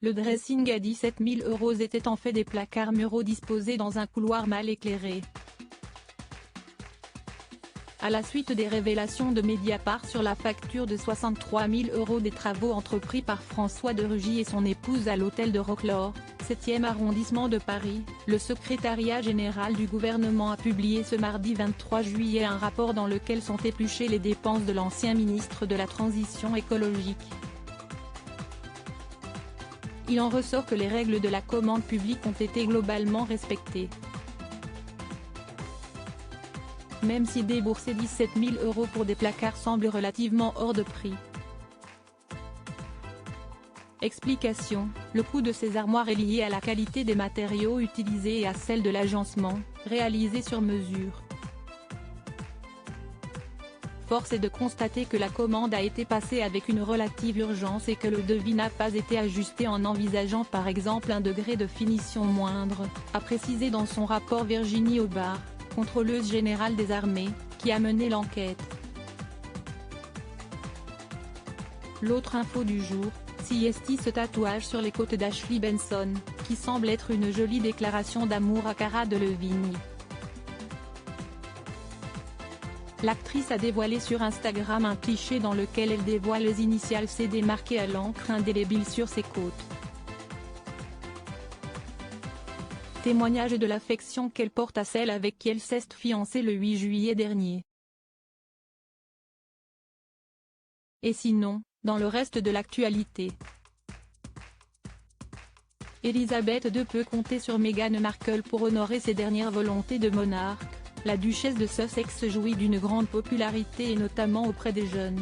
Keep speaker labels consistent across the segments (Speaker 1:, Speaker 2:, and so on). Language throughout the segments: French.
Speaker 1: Le dressing à 17 000 € était en fait des placards muraux disposés dans un couloir mal éclairé. À la suite des révélations de Mediapart sur la facture de 63 000 € des travaux entrepris par François de Rugy et son épouse à l'hôtel de Roquelaure, 7e arrondissement de Paris, le secrétariat général du gouvernement a publié ce mardi 23 juillet un rapport dans lequel sont épluchées les dépenses de l'ancien ministre de la Transition écologique. Il en ressort que les règles de la commande publique ont été globalement respectées. Même si débourser 17 000 € pour des placards semble relativement hors de prix. Explication: le coût de ces armoires est lié à la qualité des matériaux utilisés et à celle de l'agencement, réalisé sur mesure. Force est de constater que la commande a été passée avec une relative urgence et que le devis n'a pas été ajusté en envisageant par exemple un degré de finition moindre, a précisé dans son rapport Virginie Aubard, contrôleuse générale des armées, qui a mené l'enquête. L'autre info du jour, ce tatouage sur les côtes d'Ashley Benson, qui semble être une jolie déclaration d'amour à Cara Delevingne. L'actrice a dévoilé sur Instagram un cliché dans lequel elle dévoile les initiales CD marquées à l'encre indélébile sur ses côtes. Témoignage de l'affection qu'elle porte à celle avec qui elle s'est fiancée le 8 juillet dernier. Et sinon, dans le reste de l'actualité, Elisabeth II peut compter sur Meghan Markle pour honorer ses dernières volontés de monarque. La duchesse de Sussex jouit d'une grande popularité et notamment auprès des jeunes.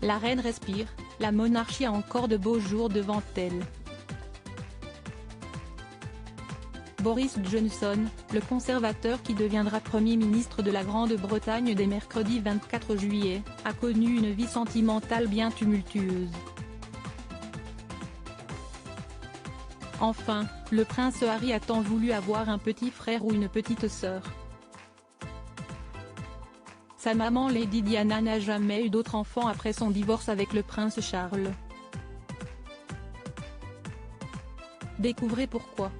Speaker 1: La reine respire, la monarchie a encore de beaux jours devant elle. Boris Johnson, le conservateur qui deviendra Premier ministre de la Grande-Bretagne dès mercredi 24 juillet, a connu une vie sentimentale bien tumultueuse. Enfin, le prince Harry a tant voulu avoir un petit frère ou une petite sœur. Sa maman Lady Diana n'a jamais eu d'autre enfant après son divorce avec le prince Charles. Découvrez pourquoi.